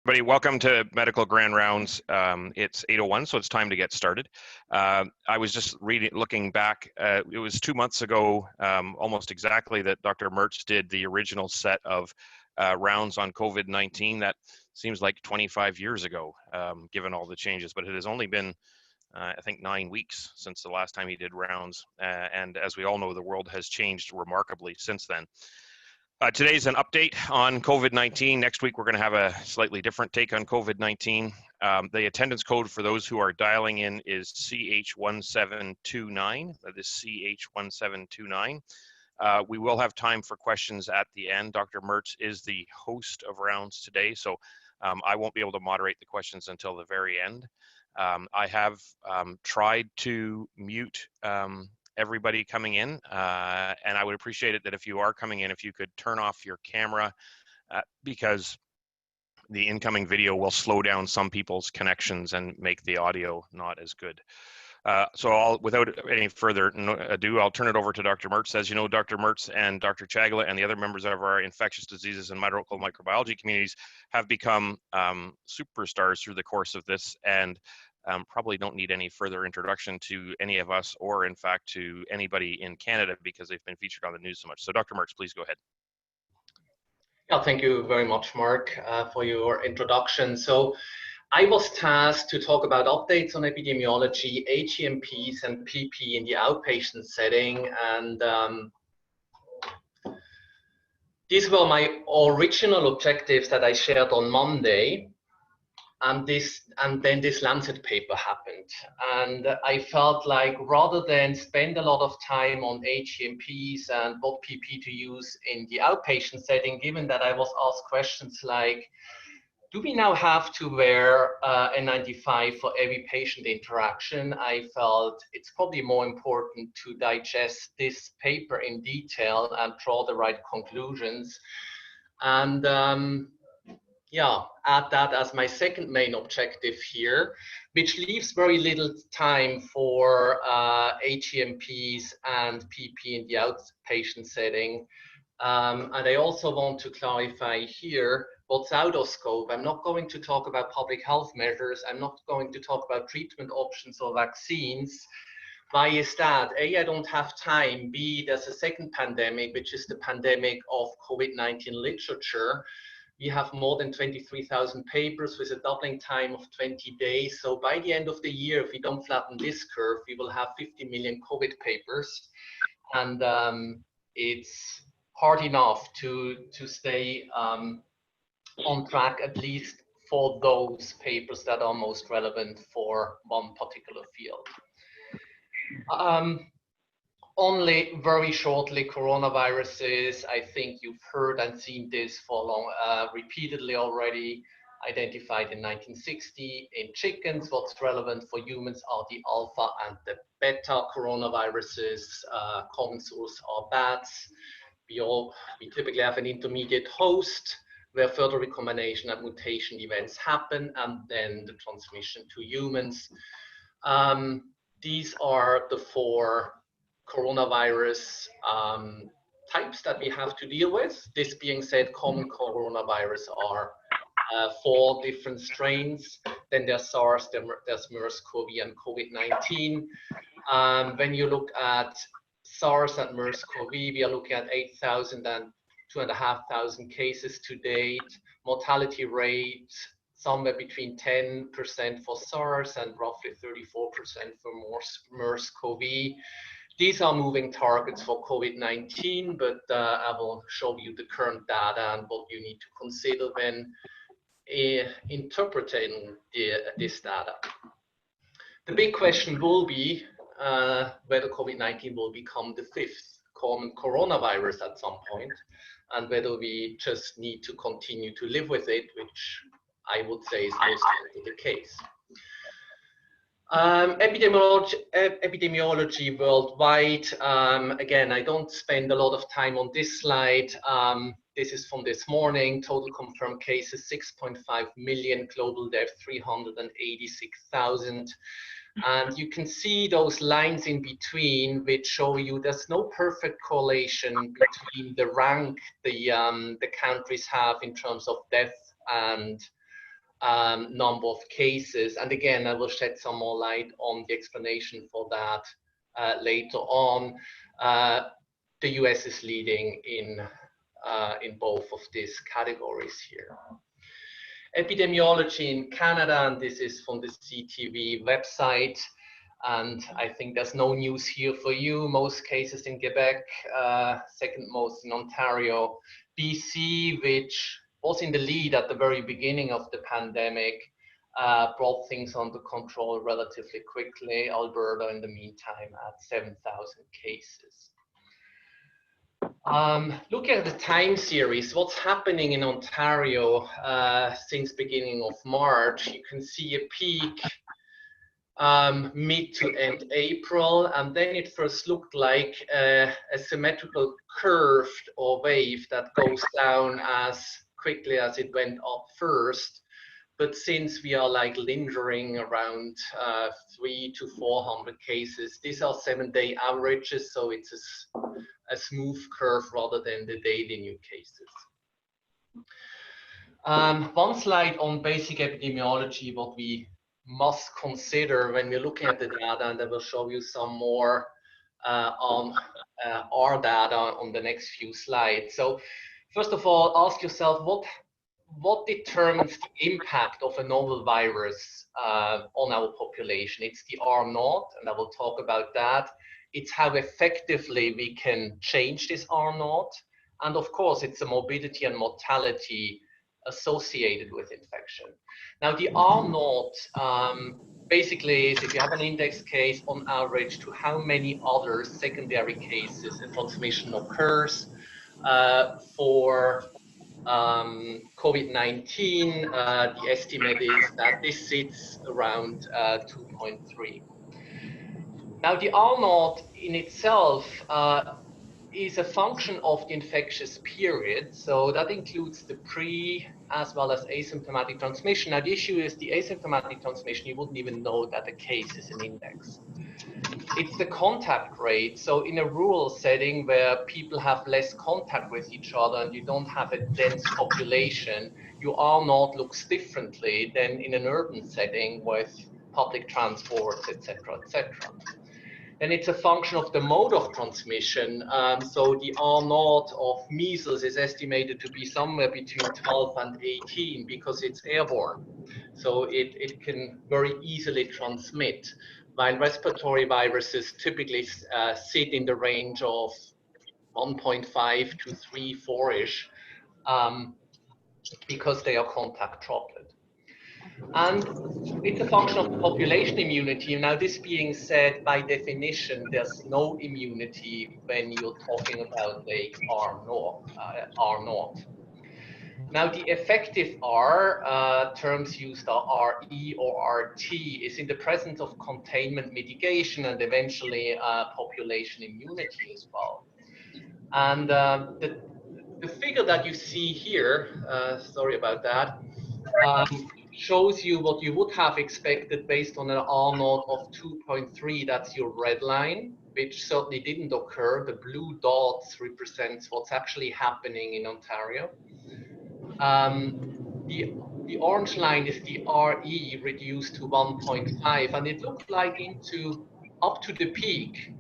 Everybody, welcome to Medical Grand Rounds. It's 8:01, so it's time to get started. I was just looking back. It was 2 months ago, almost exactly, that Dr. Mertz did the original set of rounds on COVID-19. That seems like 25 years ago, given all the changes, but it has only been, I think, 9 weeks since the last time he did rounds. And as we all know, the world has changed remarkably since then. Today's an update on COVID-19. Next week, we're going to have a slightly different take on COVID-19. The attendance code for those who are dialing in is CH1729. That is CH1729. We will have time for questions at the end. Dr. Mertz is the host of rounds today, so I won't be able to moderate the questions until the very end. I have tried to mute everybody coming in, and I would appreciate it that if you are coming in, if you could turn off your camera, because the incoming video will slow down some people's connections and make the audio not as good. So without any further ado, I'll turn it over to Dr. Mertz. As you know, Dr. Mertz and Dr. Chagala and the other members of our infectious diseases and medical microbiology communities have become superstars through the course of this, and probably don't need any further introduction to any of us, or in fact to anybody in Canada, because they've been featured on the news so much. So Dr. Mertz, please go ahead. Yeah, thank you very much, Mark, for your introduction. So I was tasked to talk about updates on epidemiology, AGMPs and PPE in the outpatient setting, and these were my original objectives that I shared on Monday. And then this Lancet paper happened, and I felt like rather than spend a lot of time on AGMPs and what PPE to use in the outpatient setting, given that I was asked questions like, do we now have to wear N95 for every patient interaction? I felt it's probably more important to digest this paper in detail and draw the right conclusions. And yeah, add that as my second main objective here, which leaves very little time for AGMPs and PPE in the outpatient setting. And I also want to clarify here what's out of scope. I'm not going to talk about public health measures. I'm not going to talk about treatment options or vaccines. Why is that? A, I don't have time. B, there's a second pandemic, which is the pandemic of COVID-19 literature. We have more than 23,000 papers with a doubling time of 20 days. So by the end of the year, if we don't flatten this curve, we will have 50 million COVID papers. And it's hard enough to stay on track, at least for those papers that are most relevant for one particular field. Only very shortly, coronaviruses. I think you've heard and seen this for long, repeatedly already. Identified in 1960 in chickens. What's relevant for humans are the alpha and the beta coronaviruses. Common source are bats. We typically have an intermediate host where further recombination and mutation events happen, and then the transmission to humans. These are the four coronavirus types that we have to deal with. This being said, common coronavirus are 4 different strains. Then there's SARS, there's MERS-CoV and COVID-19. When you look at SARS and MERS-CoV, we are looking at 8,000 and 2,500 cases to date. Mortality rate somewhere between 10% for SARS and roughly 34% for MERS-CoV. These are moving targets for COVID-19, but I will show you the current data and what you need to consider when interpreting this data. The big question will be whether COVID-19 will become the 5th common coronavirus at some point, and whether we just need to continue to live with it, which I would say is most likely the case. Epidemiology worldwide. Again, I don't spend a lot of time on this slide. This is from this morning. Total confirmed cases 6.5 million, global death 386,000. And you can see those lines in between, which show you there's no perfect correlation between the rank the countries have in terms of death and number of cases. And again, I will shed some more light on the explanation for that later on. The US is leading in both of these categories here. Epidemiology in Canada, and this is from the CTV website. And I think there's no news here for you. Most cases in Quebec, second most in Ontario. BC, which was in the lead at the very beginning of the pandemic, brought things under control relatively quickly. Alberta, in the meantime, at 7,000 cases. Looking at the time series, what's happening in Ontario since beginning of March, you can see a peak mid to end April, and then it first looked like a symmetrical curve or wave that goes down as quickly as it went up first. But since we are like lingering around 300 to 400 cases, these are 7-day averages, so it's a smooth curve rather than the daily new cases. One slide on basic epidemiology, what we must consider when we're looking at the data, and I will show you some more on our data on the next few slides. So first of all, ask yourself what determines the impact of a novel virus on our population. It's the R0, and I will talk about that. It's how effectively we can change this R0, and of course it's the morbidity and mortality associated with infection. Now the R0 basically is if you have an index case on average to how many other secondary cases a transmission occurs. For COVID-19, the estimate is that this sits around 2.3. Now the R0 in itself is a function of the infectious period. So that includes the pre as well as asymptomatic transmission. Now the issue is the asymptomatic transmission, you wouldn't even know that a case is an index. It's the contact rate. So in a rural setting where people have less contact with each other and you don't have a dense population, your R0 looks differently than in an urban setting with public transports, etc., etc. Then it's a function of the mode of transmission. So the R0 of measles is estimated to be somewhere between 12 and 18 because it's airborne. So it can very easily transmit, while respiratory viruses typically sit in the range of 1.5 to 3, 4-ish because they are contact droplet. And it's a function of population immunity. Now, this being said, by definition, there's no immunity when you're talking about like R0. Now, the effective R, terms used are RE or RT, is in the presence of containment mitigation and eventually population immunity as well. And the figure that you see here, sorry about that, shows you what you would have expected based on an R0 of 2.3, that's your red line, which certainly didn't occur. The blue dots represents what's actually happening in Ontario. The orange line is the RE reduced to 1.5, and it looked like up to the peak,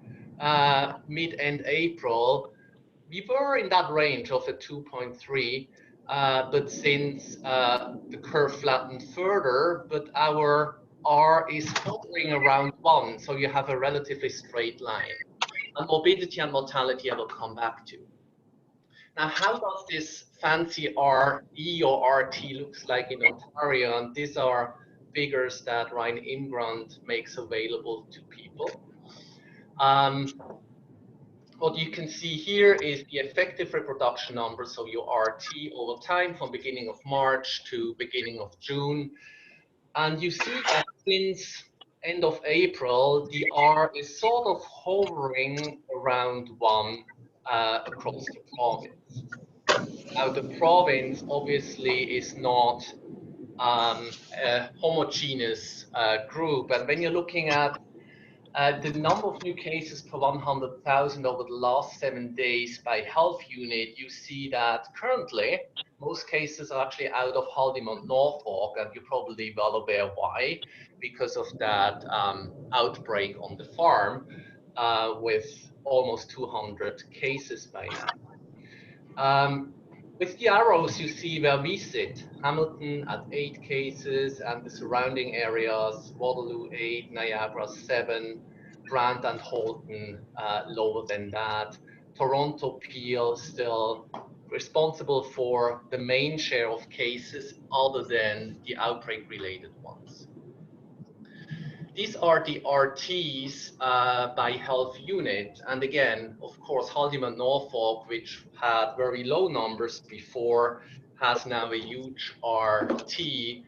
mid-end April, we were in that range of a 2.3, but since the curve flattened further, but our R is hovering around 1, so you have a relatively straight line. And morbidity and mortality I will come back to. Now, how does this fancy RE or RT looks like in Ontario? And these are figures that Ryan Ingrand makes available to people. What you can see here is the effective reproduction number, so your RT over time from beginning of March to beginning of June. And you see that since end of April, the R is sort of hovering around 1 across the province. Now, the province obviously is not a homogeneous group. And when you're looking at The number of new cases per 100,000 over the last 7 days by health unit, you see that currently most cases are actually out of Haldimand, Norfolk, and you're probably well aware why, because of that outbreak on the farm with almost 200 cases by now. With the arrows, you see where we sit. Hamilton at 8 cases and the surrounding areas, Waterloo 8, Niagara 7, Brant and Halton lower than that. Toronto, Peel still responsible for the main share of cases other than the outbreak-related ones. These are the RTs by health unit. And again, of course, Haldimand, Norfolk, which had very low numbers before, has now a huge RT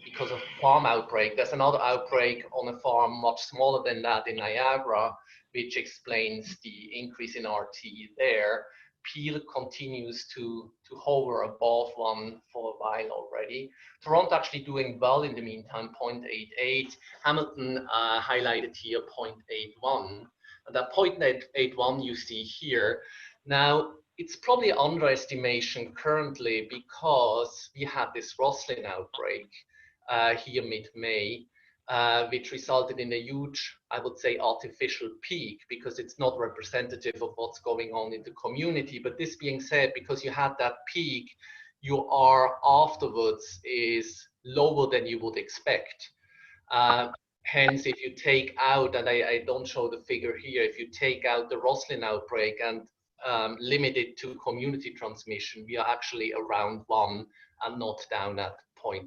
because of farm outbreak. There's another outbreak on a farm much smaller than that in Niagara, which explains the increase in RT there. Peel continues to hover above 1 for a while already. Toronto actually doing well in the meantime, 0.88. Hamilton highlighted here, 0.81. And that 0.81 you see here. Now, it's probably underestimation currently because we had this Roslin outbreak here mid-May, which resulted in a huge, I would say, artificial peak because it's not representative of what's going on in the community. But this being said, because you had that peak, your R afterwards is lower than you would expect. Hence, if you take out, and I don't show the figure here, if you take out the Roslin outbreak and limit it to community transmission, we are actually around 1 and not down at 0.8.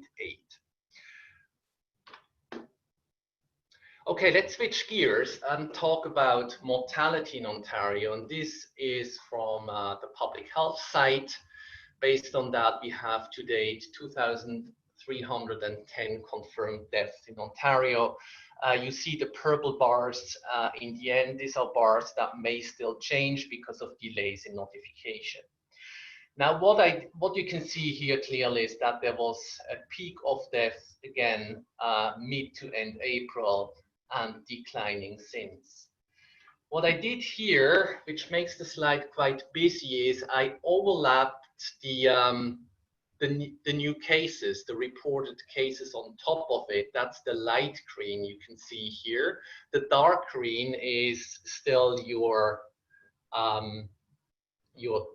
Okay, let's switch gears and talk about mortality in Ontario. And this is from the public health site. Based on that, we have to date 2,310 confirmed deaths in Ontario. You see the purple bars in the end. These are bars that may still change because of delays in notification. Now, what you can see here clearly is that there was a peak of deaths again mid to end April, and declining since. What I did here, which makes the slide quite busy, is I overlapped the new cases, the reported cases on top of it. That's the light green you can see here. The dark green is still your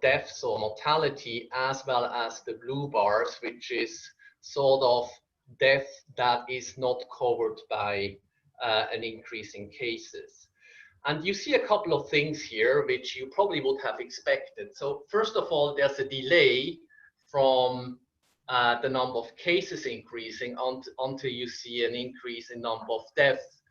deaths or mortality, as well as the blue bars, which is sort of death that is not covered by an increase in cases. And you see a couple of things here, which you probably would have expected. So first of all, there's a delay from the number of cases increasing until you see an increase in number of deaths.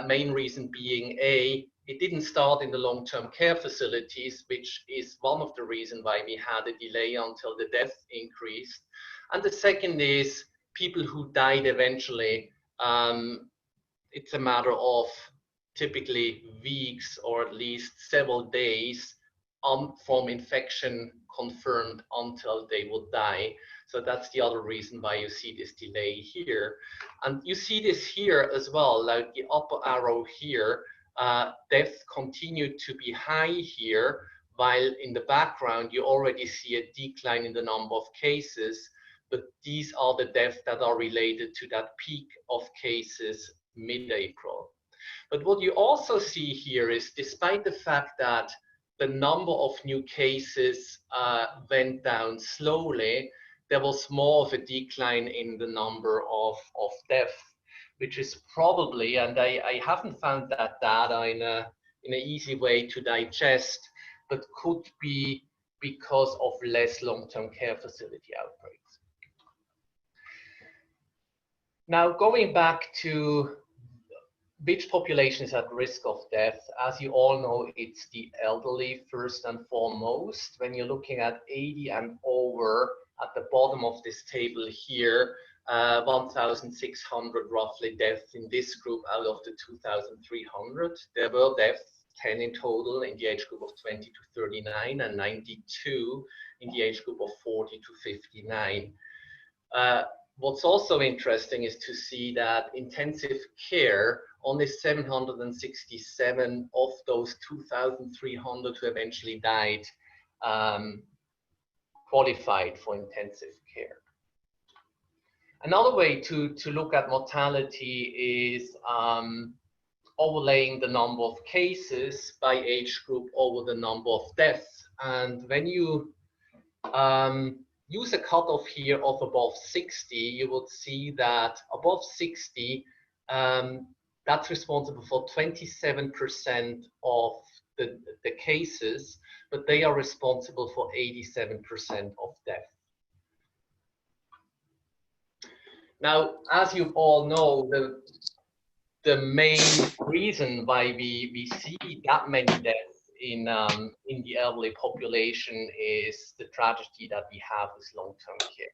Main reason being it didn't start in the long-term care facilities, which is one of the reasons why we had a delay until the death increased. And the second is people who died eventually. It's a matter of typically weeks or at least several days from infection confirmed until they would die. So that's the other reason why you see this delay here. And you see this here as well, like the upper arrow here, deaths continue to be high here, while in the background you already see a decline in the number of cases, but these are the deaths that are related to that peak of cases mid-April. But what you also see here is, despite the fact that the number of new cases went down slowly, there was more of a decline in the number of deaths, which is probably, and I haven't found that data in an easy way to digest, but could be because of less long-term care facility outbreaks. Now, going back to which population is at risk of death, as you all know, it's the elderly first and foremost. When you're looking at 80 and over, at the bottom of this table here, 1,600 roughly deaths in this group out of the 2,300. There were deaths, 10 in total in the age group of 20 to 39 and 92 in the age group of 40 to 59. what's also interesting is to see that intensive care, only 767 of those 2,300 who eventually died qualified for intensive care. Another way to look at mortality is overlaying the number of cases by age group over the number of deaths. And when you use a cutoff here of above 60, you will see that above 60, that's responsible for 27% of the cases, but they are responsible for 87% of death. Now, as you all know, the main reason why we see that many deaths in the elderly population is the tragedy that we have with long-term care.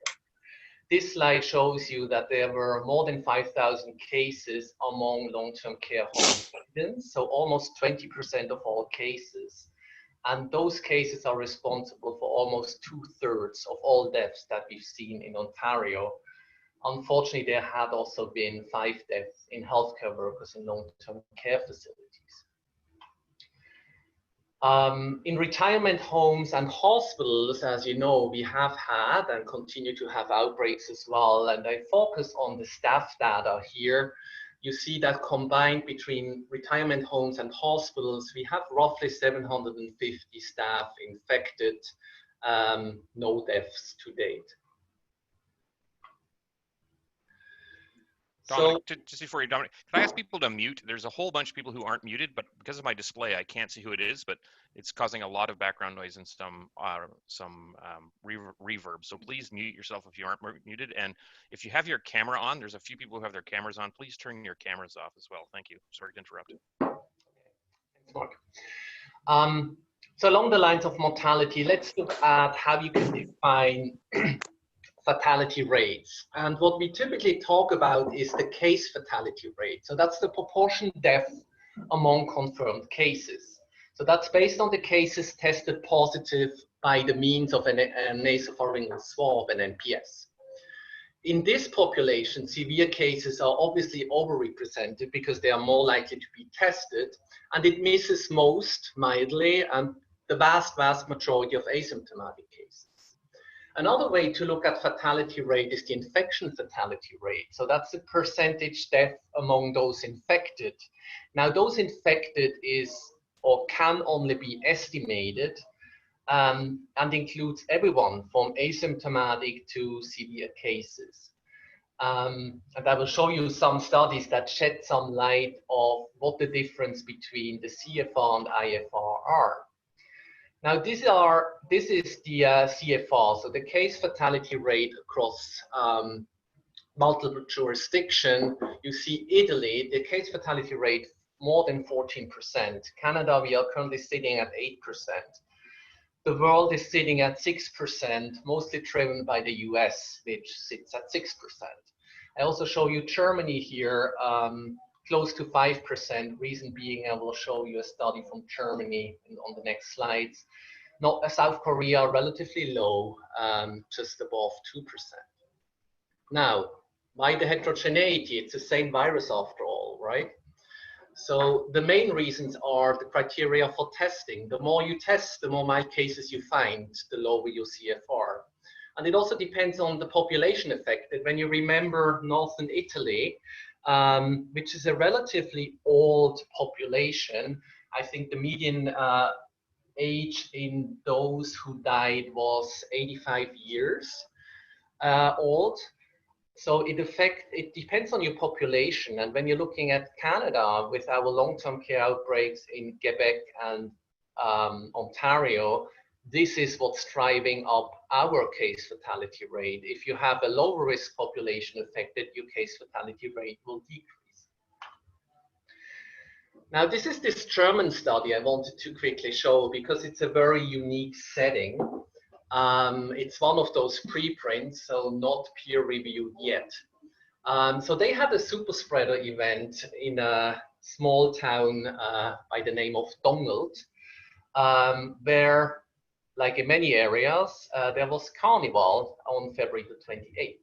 This slide shows you that there were more than 5,000 cases among long-term care home residents, so almost 20% of all cases. And those cases are responsible for almost 2/3 of all deaths that we've seen in Ontario. Unfortunately, there had also been 5 deaths in healthcare workers in long-term care facilities. In retirement homes and hospitals, as you know, we have had and continue to have outbreaks as well. And I focus on the staff data here. You see that combined between retirement homes and hospitals, we have roughly 750 staff infected, no deaths to date. Dominic, just before you, Dominic, can I ask people to mute? There's a whole bunch of people who aren't muted, but because of my display, I can't see who it is, but it's causing a lot of background noise and some reverb. So please mute yourself if you aren't muted. And if you have your camera on, there's a few people who have their cameras on. Please turn your cameras off as well. Thank you. Sorry to interrupt. Thanks, Mark. So along the lines of mortality, let's look at how you can define fatality rates. And what we typically talk about is the case fatality rate. So that's the proportion death among confirmed cases. So that's based on the cases tested positive by the means of a nasopharyngeal swab, an NPS. In this population, severe cases are obviously overrepresented because they are more likely to be tested, and it misses most mildly and the vast majority of asymptomatic cases. Another way to look at fatality rate is the infection fatality rate. So that's the percentage death among those infected. Now, those infected is or can only be estimated and includes everyone from asymptomatic to severe cases. And I will show you some studies that shed some light of what the difference between the CFR and IFR are. Now, this is the CFR, so the case fatality rate across multiple jurisdiction. You see Italy, the case fatality rate more than 14%. Canada, we are currently sitting at 8%. The world is sitting at 6%, mostly driven by the US, which sits at 6%. I also show you Germany here, close to 5%. Reason being, I will show you a study from Germany on the next slides. South Korea, relatively low, just above 2%. Now, why the heterogeneity? It's the same virus after all, right? So the main reasons are the criteria for testing. The more you test, the more mild cases you find, the lower your CFR. And it also depends on the population affected. When you remember Northern Italy, which is a relatively old population, I think the median age in those who died was 85 years old. So it depends on your population. And when you're looking at Canada with our long-term care outbreaks in Quebec and Ontario, this is what's driving up our case fatality rate. If you have a lower risk population affected, your case fatality rate will decrease. Now, this is this German study I wanted to quickly show because it's a very unique setting. It's one of those preprints, so not peer-reviewed yet. So they had a super spreader event in a small town by the name of Dongelt, where, like in many areas, there was carnival on February the 28th.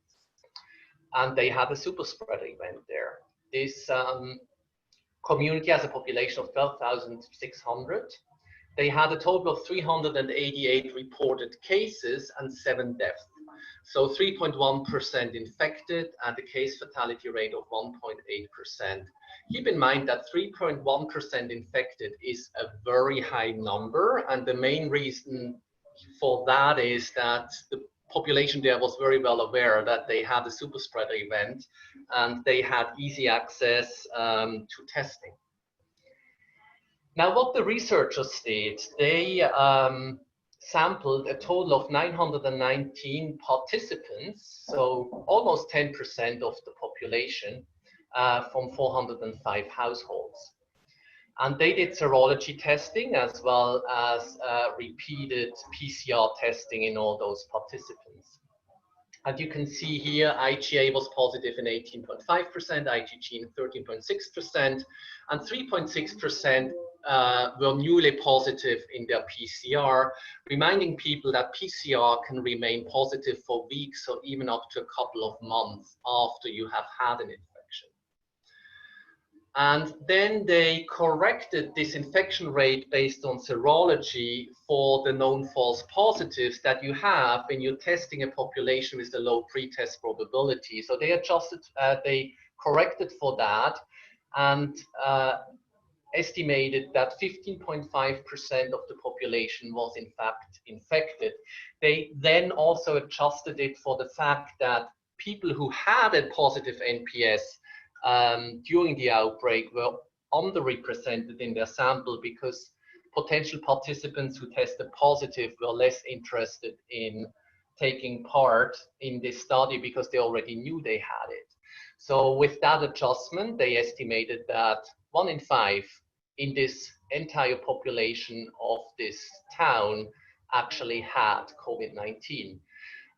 and they had a super spreader event there. This community has a population of 12,600. They had a total of 388 reported cases and 7 deaths. So 3.1% infected and a case fatality rate of 1.8%. Keep in mind that 3.1% infected is a very high number, and the main reason for that is that the population there was very well aware that they had a super spreader event and they had easy access to testing. Now, what the researchers did, they sampled a total of 919 participants, so almost 10% of the population, from 405 households. And they did serology testing as well as repeated PCR testing in all those participants. And you can see here, IgA was positive in 18.5%, IgG in 13.6%, and 3.6% were newly positive in their PCR, reminding people that PCR can remain positive for weeks or even up to a couple of months after you have had an infection. And then they corrected this infection rate based on serology for the known false positives that you have when you're testing a population with a low pretest probability. So they adjusted, they corrected for that, and estimated that 15.5% of the population was in fact infected. They then also adjusted it for the fact that people who had a positive NPS during the outbreak were underrepresented in their sample because potential participants who tested positive were less interested in taking part in this study because they already knew they had it. So with that adjustment, they estimated that 1 in 5 in this entire population of this town actually had COVID-19.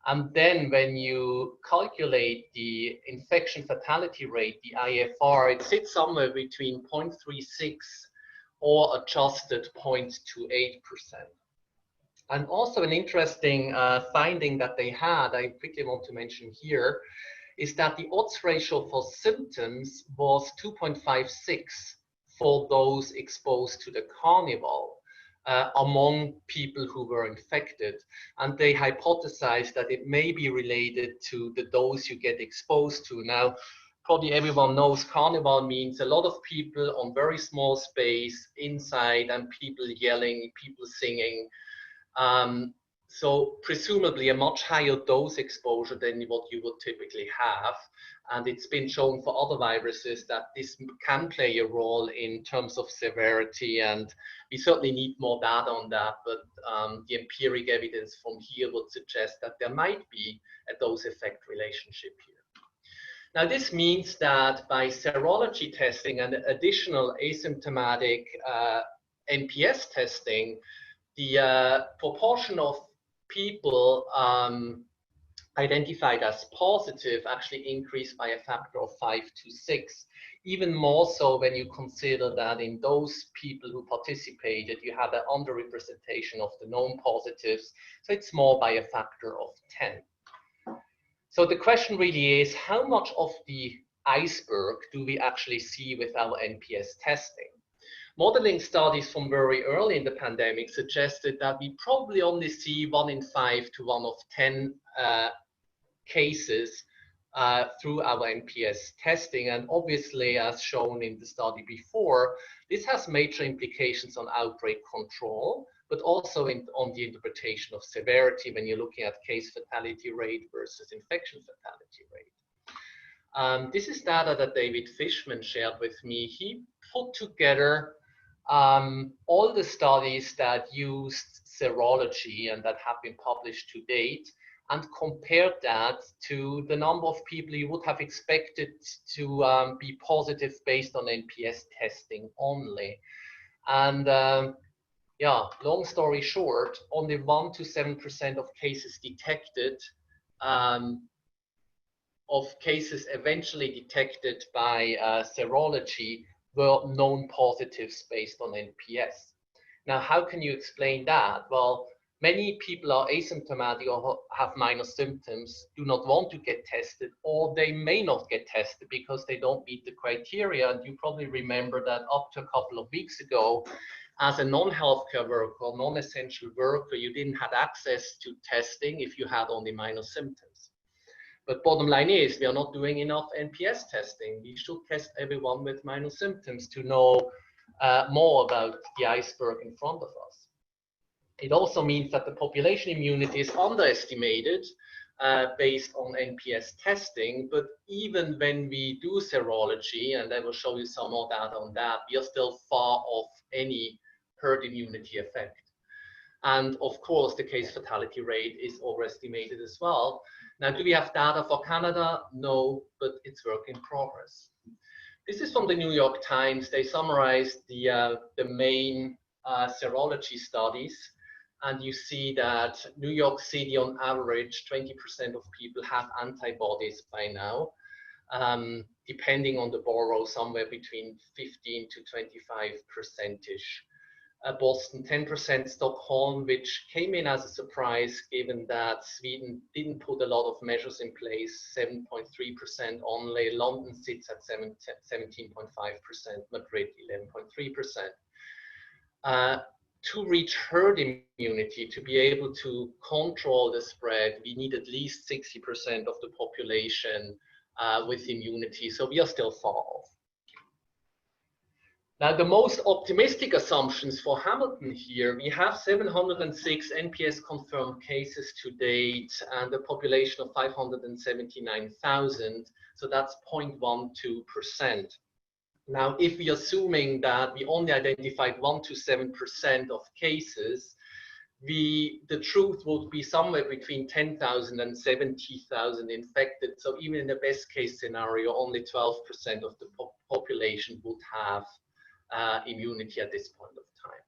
And then when you calculate the infection fatality rate, the IFR, it sits somewhere between 0.36 or adjusted 0.28%. And also an interesting finding that they had, I quickly want to mention here, is that the odds ratio for symptoms was 2.56 for those exposed to the carnival. Among people who were infected, and they hypothesized that it may be related to the dose you get exposed to. Now, probably everyone knows carnival means a lot of people on very small space inside and people yelling, people singing. So presumably a much higher dose exposure than what you would typically have. And it's been shown for other viruses that this can play a role in terms of severity, and we certainly need more data on that, but the empiric evidence from here would suggest that there might be a dose effect relationship here. Now, this means that by serology testing and additional asymptomatic NPS testing, the proportion of people identified as positive actually increased by a factor of 5 to 6. Even more so when you consider that in those people who participated, you had an underrepresentation of the known positives. So it's more by a factor of 10. So the question really is, how much of the iceberg do we actually see with our NPS testing? Modeling studies from very early in the pandemic suggested that we probably only see 1 in 5 to 1 of 10 cases through our NPS testing. And obviously, as shown in the study before, this has major implications on outbreak control, but also on the interpretation of severity when you're looking at case fatality rate versus infection fatality rate. This is data that David Fishman shared with me. He put together all the studies that used serology and that have been published to date, and compared that to the number of people you would have expected to be positive based on NPS testing only. And yeah, long story short, only 1 to 7% of cases detected, of cases eventually detected by serology, were known positives based on NPS. Now, how can you explain that? Well, Many people are asymptomatic or have minor symptoms, do not want to get tested, or they may not get tested because they don't meet the criteria. And you probably remember that up to a couple of weeks ago, as a non-healthcare worker, non-essential worker, you didn't have access to testing if you had only minor symptoms. But bottom line is, we are not doing enough NPS testing. We should test everyone with minor symptoms to know more about the iceberg in front of us. It also means that the population immunity is underestimated based on NPS testing, but even when we do serology, and I will show you some more data on that, we are still far off any herd immunity effect. And of course, the case fatality rate is overestimated as well. Now, do we have data for Canada? No, but it's work in progress. This is from the New York Times. They summarized the main serology studies. And you see that New York City, on average, 20% of people have antibodies by now, depending on the borough, somewhere between 15 to 25%. Boston, 10%, Stockholm, which came in as a surprise given that Sweden didn't put a lot of measures in place, 7.3% only. London sits at 17.5%, Madrid 11.3%. To reach herd immunity, to be able to control the spread, we need at least 60% of the population with immunity. So we are still far off. Now, the most optimistic assumptions for Hamilton here, we have 706 NPS confirmed cases to date and a population of 579,000. So that's 0.12%. Now, if we're assuming that we only identified 1 to 7% of cases, the truth would be somewhere between 10,000 and 70,000 infected. So even in the best case scenario, only 12% of the population would have immunity at this point of time.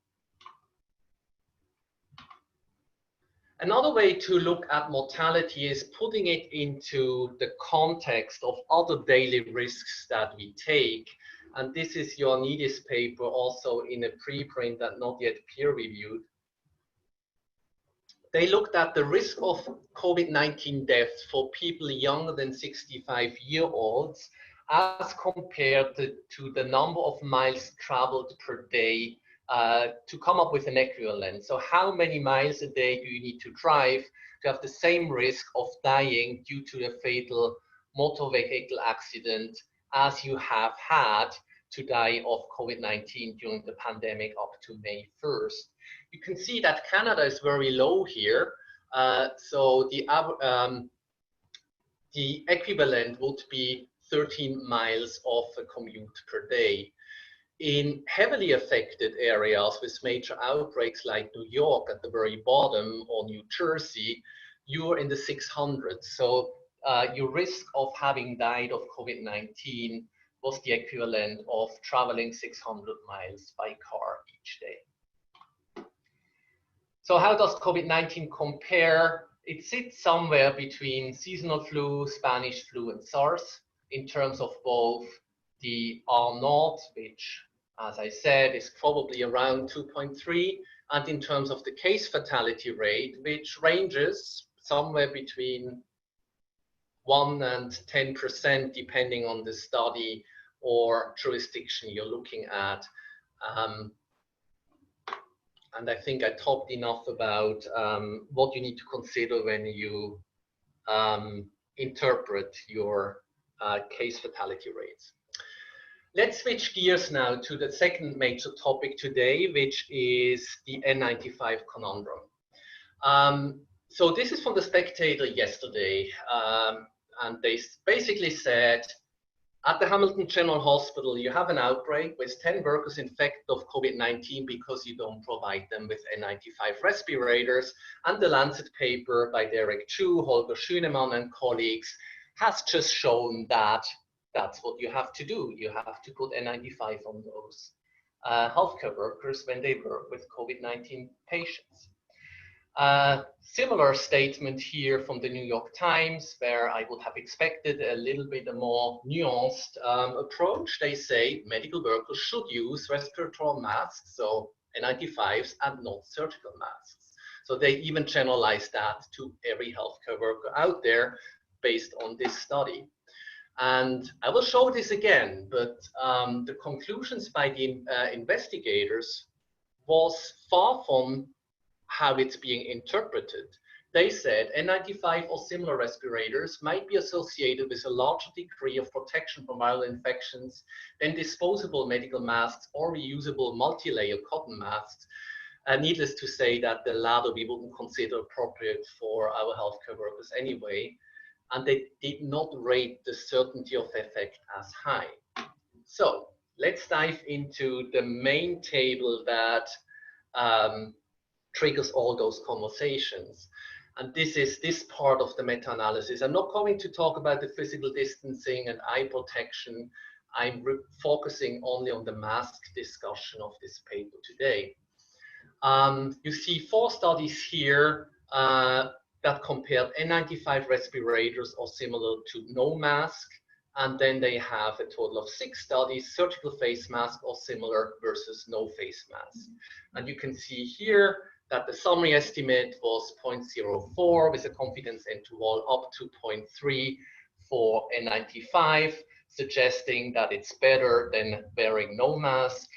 Another way to look at mortality is putting it into the context of other daily risks that we take. And this is Ioannidis' paper, also in a preprint and not yet peer-reviewed. They looked at the risk of COVID-19 deaths for people younger than 65-year-olds as compared to the number of miles traveled per day to come up with an equivalent. So how many miles a day do you need to drive to have the same risk of dying due to a fatal motor vehicle accident as you have had to die of COVID-19 during the pandemic up to May 1st. You can see that Canada is very low here. So the equivalent would be 13 miles of a commute per day. In heavily affected areas with major outbreaks like New York at the very bottom or New Jersey, you're in the 600s. So your risk of having died of COVID-19 was the equivalent of traveling 600 miles by car each day. So how does COVID-19 compare? It sits somewhere between seasonal flu, Spanish flu, and SARS in terms of both the R0, which, as I said, is probably around 2.3, and in terms of the case fatality rate, which ranges somewhere between 1 and 10%, depending on the study or jurisdiction you're looking at. And I think I talked enough about what you need to consider when you interpret your case fatality rates. Let's switch gears now to the second major topic today, which is the N95 conundrum. So this is from the Spectator yesterday, and they basically said, at the Hamilton General Hospital, you have an outbreak with 10 workers infected of COVID-19 because you don't provide them with N95 respirators. And the Lancet paper by Derek Chu, Holger Schünemann, and colleagues has just shown that that's what you have to do. You have to put N95 on those healthcare workers when they work with COVID-19 patients. Similar statement here from the New York Times, where I would have expected a little bit more nuanced approach. They say medical workers should use respiratory masks, so N95s, and not surgical masks. So they even generalized that to every healthcare worker out there based on this study. And I will show this again, but the conclusions by the investigators was far from how it's being interpreted. They said N95 or similar respirators might be associated with a larger degree of protection from viral infections than disposable medical masks or reusable multi-layer cotton masks. Needless to say that the latter we wouldn't consider appropriate for our healthcare workers anyway, and they did not rate the certainty of effect as high. So let's dive into the main table that triggers all those conversations. And this is this part of the meta-analysis. I'm not going to talk about the physical distancing and eye protection. I'm focusing only on the mask discussion of this paper today. You see 4 studies here that compared N95 respirators or similar to no mask. And then they have a total of 6 studies, surgical face mask or similar versus no face mask. And you can see here that the summary estimate was 0.04 with a confidence interval up to 0.3 for N95, suggesting that it's better than wearing no mask.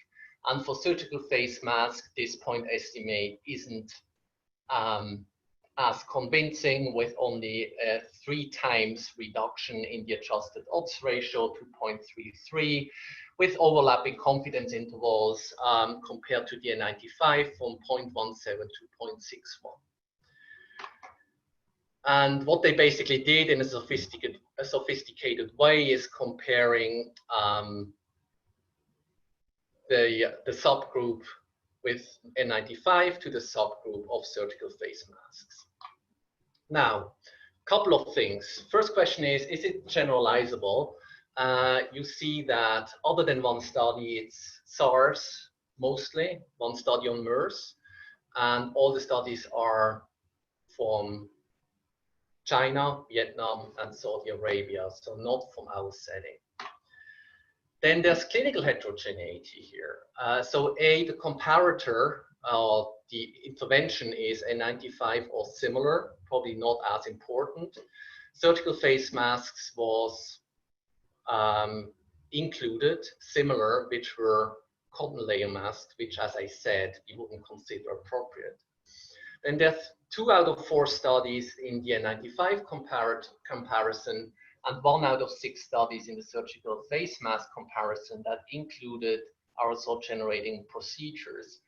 And for surgical face mask, this point estimate isn't as convincing, with only a 3 times reduction in the adjusted odds ratio to 0.33, with overlapping confidence intervals compared to the N95 from 0.17 to 0.61. And what they basically did in a sophisticated way is comparing the subgroup with N95 to the subgroup of surgical face masks. Now, a couple of things. First question is it generalizable? You see that other than one study, it's SARS mostly, one study on MERS, and all the studies are from China, Vietnam, and Saudi Arabia, so not from our setting. Then there's clinical heterogeneity here. So the comparator, the intervention is N95 or similar, probably not as important. Surgical face masks was included, similar, which were cotton layer masks, which, as I said, we wouldn't consider appropriate. Then there's 2 out of 4 studies in the N95 comparison, and 1 out of 6 studies in the surgical face mask comparison that included aerosol-generating procedures.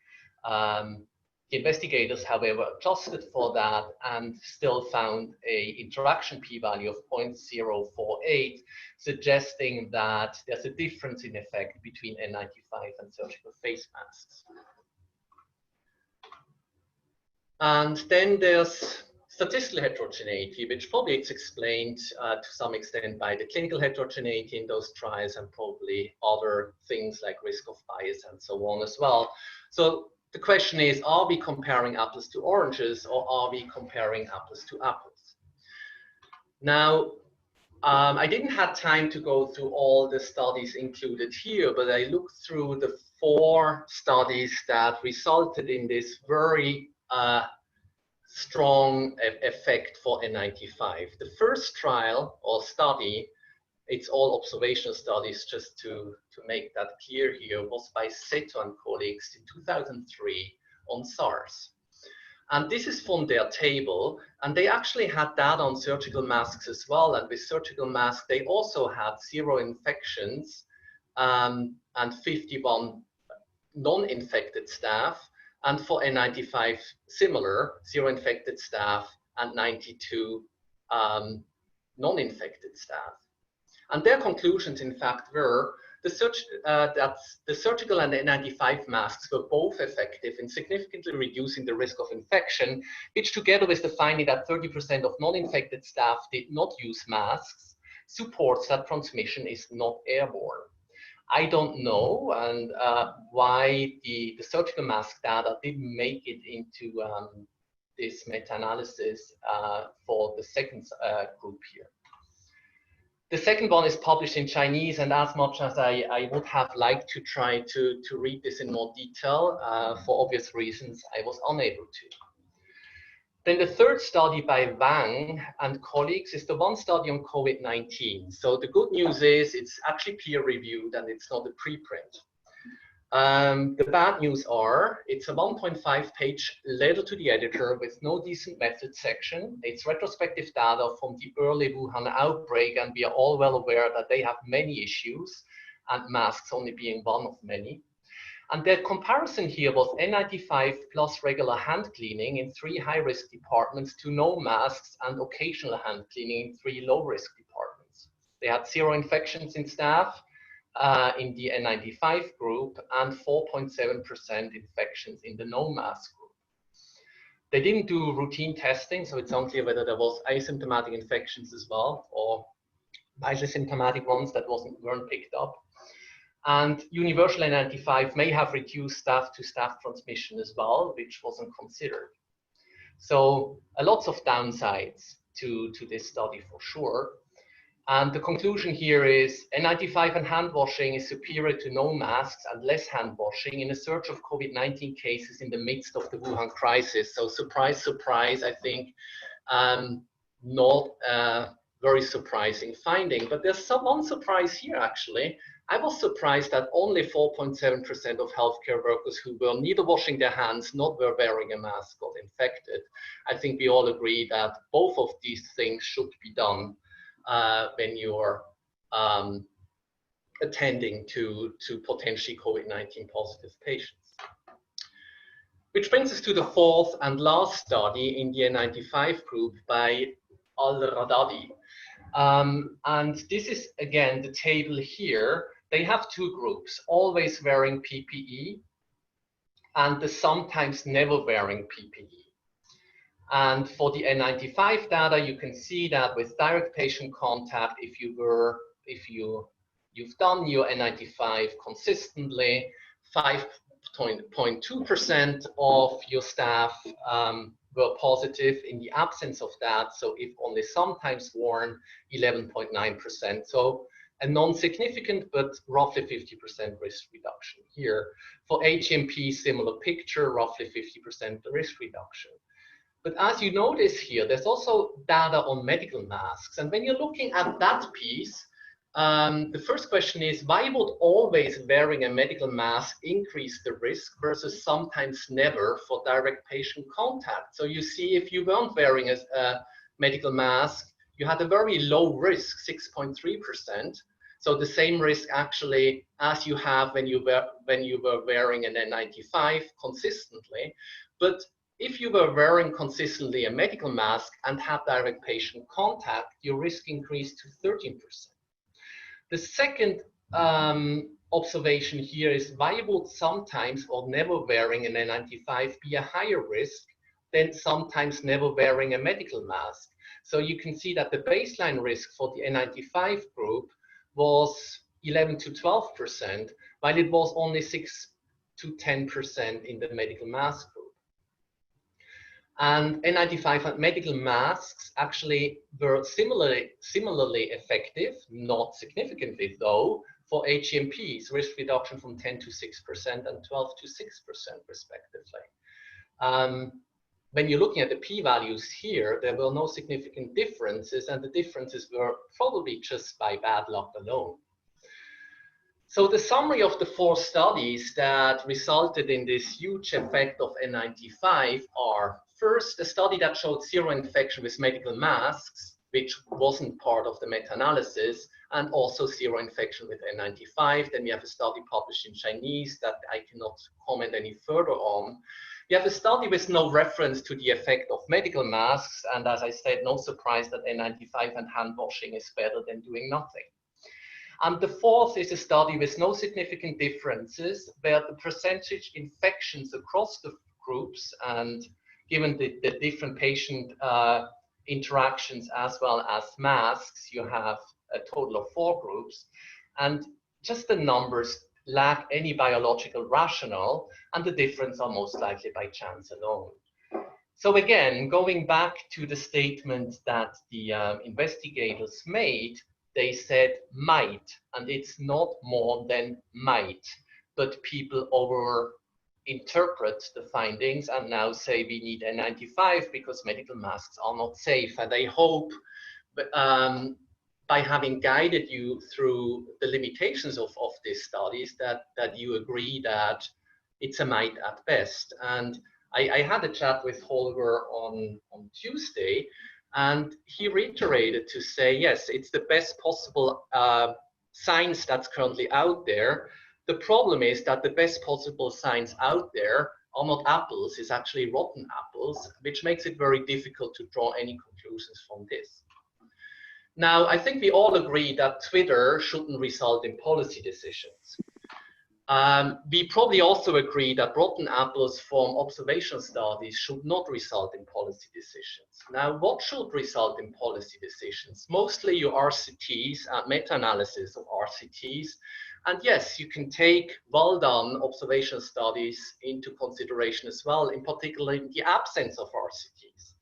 The investigators, however, adjusted for that and still found an interaction p-value of 0.048, suggesting that there's a difference in effect between N95 and surgical face masks. And then there's statistical heterogeneity, which probably is explained to some extent by the clinical heterogeneity in those trials and probably other things like risk of bias and so on as well. So the question is, are we comparing apples to oranges, or are we comparing apples to apples? Now, I didn't have time to go through all the studies included here, but I looked through the 4 studies that resulted in this very strong effect for N95. The first trial or study, it's all observational studies, just to make that clear here, was by Seto and colleagues in 2003 on SARS. And this is from their table, and they actually had data on surgical masks as well. And with surgical masks, they also had 0 infections and 51 non-infected staff. And for N95, similar, 0 infected staff and 92 non-infected staff. And their conclusions, in fact, were that the surgical and N95 masks were both effective in significantly reducing the risk of infection, which, together with the finding that 30% of non-infected staff did not use masks, supports that transmission is not airborne. I don't know and why the surgical mask data didn't make it into this meta-analysis for the second group here. The second one is published in Chinese, and as much as I would have liked to try to read this in more detail, for obvious reasons, I was unable to. Then the third study by Wang and colleagues is the one study on COVID-19. So the good news is it's actually peer-reviewed and it's not a preprint. The bad news are it's a 1.5-page letter to the editor with no decent method section. It's retrospective data from the early Wuhan outbreak, and we are all well aware that they have many issues, and masks only being one of many. And the comparison here was N95 plus regular hand cleaning in 3 high-risk departments to no masks and occasional hand cleaning in 3 low-risk departments. They had 0 infections in staff in the N95 group and 4.7% infections in the no mask group. They didn't do routine testing, so it's unclear whether there was asymptomatic infections as well or mildly symptomatic ones that weren't picked up. And universal N95 may have reduced staff-to-staff transmission as well, which wasn't considered. So lots of downsides to this study for sure. And the conclusion here is N95 and hand washing is superior to no masks and less hand washing in a surge of COVID-19 cases in the midst of the Wuhan crisis. So surprise, surprise, I think not a very surprising finding. But there's one surprise here actually. I was surprised that only 4.7% of healthcare workers who were neither washing their hands nor were wearing a mask got infected. I think we all agree that both of these things should be done when you're attending to potentially COVID-19 positive patients. Which brings us to the fourth and last study in the N95 group by Al-Radadi. And this is again the table here. They have 2 groups, always wearing PPE and the sometimes never wearing PPE. And for the N95 data, you can see that with direct patient contact, if you've done your N95 consistently, 5.2% of your staff were positive. In the absence of that, so if only sometimes worn, 11.9%. So a non-significant but roughly 50% risk reduction here. For AGMP, similar picture, roughly 50% risk reduction. But as you notice here, there's also data on medical masks. And when you're looking at that piece, the first question is, why would always wearing a medical mask increase the risk versus sometimes never for direct patient contact? So you see, if you weren't wearing a medical mask, you had a very low risk, 6.3%. So the same risk actually as you have when you were wearing an N95 consistently. But if you were wearing consistently a medical mask and had direct patient contact, your risk increased to 13%. The second observation here is, why would sometimes or never wearing an N95 be a higher risk than sometimes never wearing a medical mask? So you can see that the baseline risk for the N95 group was 11 to 12%, while it was only 6 to 10% in the medical mask group. And N95 and medical masks actually were similarly effective, not significantly though, for AGMPs, risk reduction from 10 to 6% and 12 to 6% respectively. When you're looking at the p-values here, there were no significant differences, and the differences were probably just by bad luck alone. So the summary of the 4 studies that resulted in this huge effect of N95 are: first, a study that showed 0 infection with medical masks, which wasn't part of the meta-analysis, and also 0 infection with N95. Then we have a study published in Chinese that I cannot comment any further on. We have a study with no reference to the effect of medical masks, and as I said, no surprise that N95 and hand washing is better than doing nothing. And the fourth is a study with no significant differences, where the percentage infections across the groups, and given the different patient interactions as well as masks, you have a total of 4 groups. And just the numbers lack any biological rationale, and the difference are most likely by chance alone. So again, going back to the statement that the investigators made, they said might, and it's not more than might, but people interpret the findings and now say we need N95 because medical masks are not safe. And I hope by having guided you through the limitations of these studies that you agree that it's a might at best. And I had a chat with Holger on Tuesday, and he reiterated to say, yes, it's the best possible science that's currently out there. The problem is that the best possible science out there are not apples, it's actually rotten apples, which makes it very difficult to draw any conclusions from this. Now, I think we all agree that Twitter shouldn't result in policy decisions. We probably also agree that rotten apples from observational studies should not result in policy decisions. Now, what should result in policy decisions? Mostly your RCTs, meta-analysis of RCTs. And yes, you can take well-done observational studies into consideration as well, in particular in the absence of RCTs.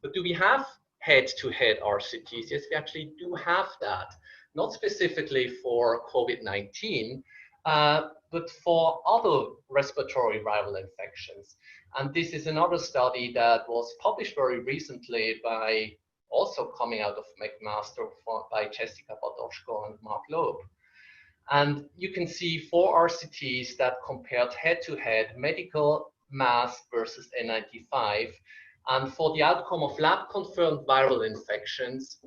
But do we have head-to-head RCTs? Yes, we actually do have that. Not specifically for COVID-19, but for other respiratory viral infections. And this is another study that was published very recently by, also coming out of McMaster by Jessica Badoshko and Mark Loeb. And you can see 4 RCTs that compared head-to-head medical mask versus N95. And for the outcome of lab-confirmed viral infections,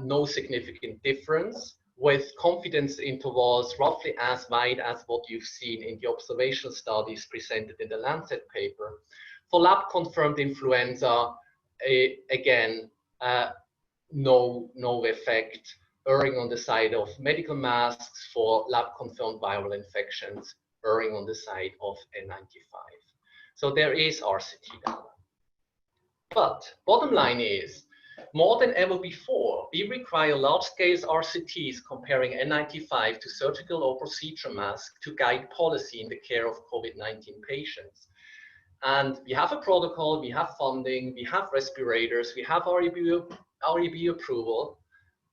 no significant difference, with confidence intervals roughly as wide as what you've seen in the observational studies presented in the Lancet paper. For lab-confirmed influenza, again, no effect, erring on the side of medical masks. For lab-confirmed viral infections, erring on the side of N95. So there is RCT data. But bottom line is, more than ever before, we require large-scale RCTs comparing N95 to surgical or procedure masks to guide policy in the care of COVID-19 patients. And we have a protocol, we have funding, we have respirators, we have REB approval,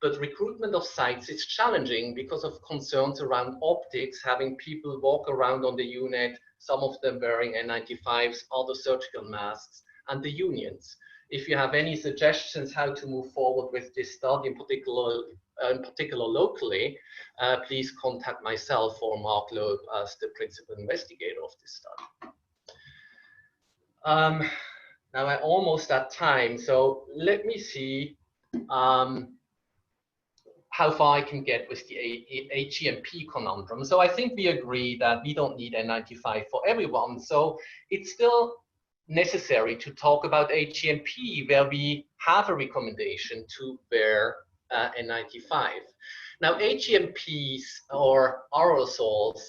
but recruitment of sites is challenging because of concerns around optics, having people walk around on the unit, some of them wearing N95s, other surgical masks, and the unions. If you have any suggestions how to move forward with this study, in particular locally, please contact myself or Mark Loeb as the principal investigator of this study. Now I'm almost at time, so let me see how far I can get with the AGMP conundrum. So I think we agree that we don't need N95 for everyone. So it's still necessary to talk about AGMP, where we have a recommendation to wear N95. Now, AGMPs or aerosols,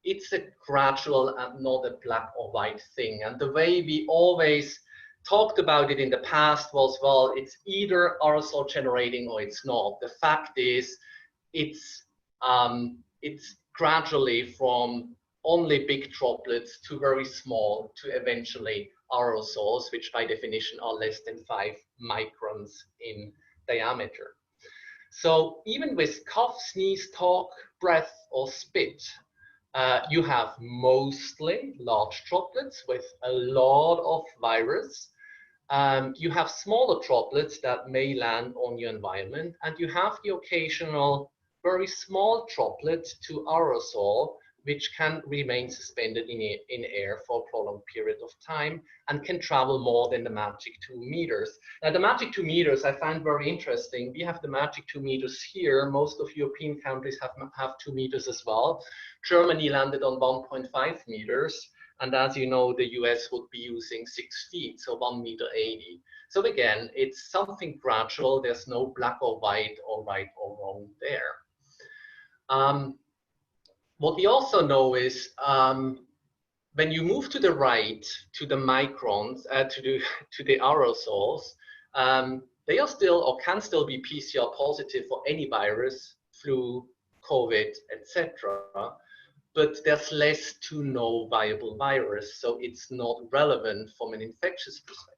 it's a gradual and not a black or white thing. And the way we always talked about it in the past was, well, it's either aerosol generating or it's not. The fact is, it's gradually from only big droplets to very small to eventually aerosols, which by definition are less than 5 microns in diameter. So even with cough, sneeze, talk, breath, or spit, you have mostly large droplets with a lot of virus. You have smaller droplets that may land on your environment, and you have the occasional very small droplet to aerosol, which can remain suspended in air for a prolonged period of time and can travel more than the magic 2 meters. Now, the magic 2 meters I find very interesting. We have the magic 2 meters here. Most of European countries have 2 meters as well. Germany landed on 1.5 meters. And as you know, the US would be using 6 feet, so 1.80 meters. So again, it's something gradual. There's no black or white or right or wrong there. What we also know is when you move to the right, to the microns, to the aerosols, they are still or can still be PCR positive for any virus, flu, COVID, etc. But there's less to no viable virus, so it's not relevant from an infectious perspective.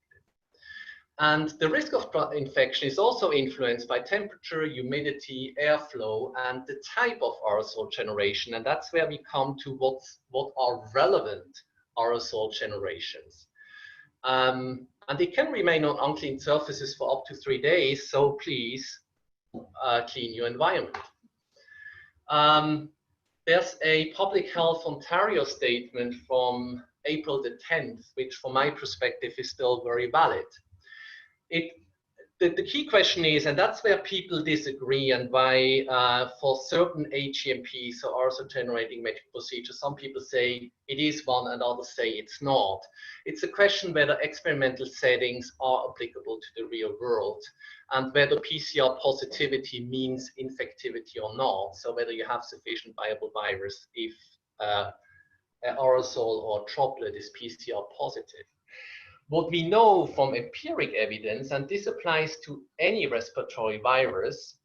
And the risk of infection is also influenced by temperature, humidity, airflow, and the type of aerosol generation. And that's where we come to what are relevant aerosol generations. And they can remain on unclean surfaces for up to 3 days, so please clean your environment. There's a Public Health Ontario statement from April the 10th, which from my perspective is still very valid. The key question is, and that's where people disagree, and why for certain AGMPs, so aerosol generating medical procedures, some people say it is one and others say it's not. It's a question whether experimental settings are applicable to the real world, and whether PCR positivity means infectivity or not. So whether you have sufficient viable virus if an aerosol or droplet is PCR positive. What we know from empiric evidence, and this applies to any respiratory virus,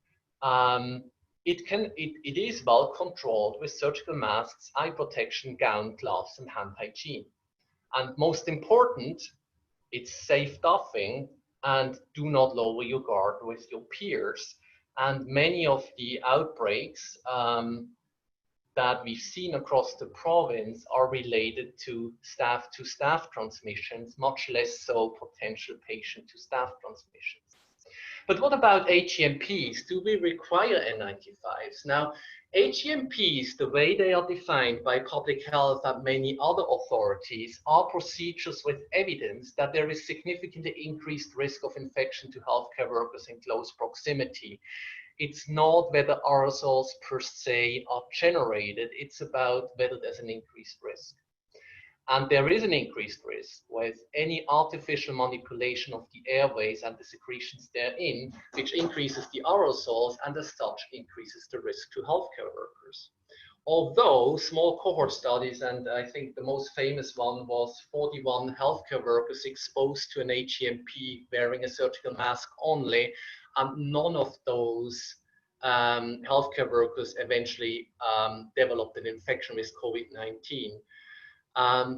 it is well controlled with surgical masks, eye protection, gown, gloves, and hand hygiene. And most important, it's safe doffing, and do not lower your guard with your peers. And many of the outbreaks that we've seen across the province are related to staff-to-staff transmissions, much less so potential patient-to-staff transmissions. But what about AGMPs? Do we require N95s? Now, AGMPs, the way they are defined by public health and many other authorities, are procedures with evidence that there is significantly increased risk of infection to healthcare workers in close proximity. It's not whether aerosols per se are generated, it's about whether there's an increased risk. And there is an increased risk with any artificial manipulation of the airways and the secretions therein, which increases the aerosols and as such increases the risk to healthcare workers. Although small cohort studies, and I think the most famous one was 41 healthcare workers exposed to an AGMP wearing a surgical mask only, and none of those healthcare workers eventually developed an infection with COVID-19.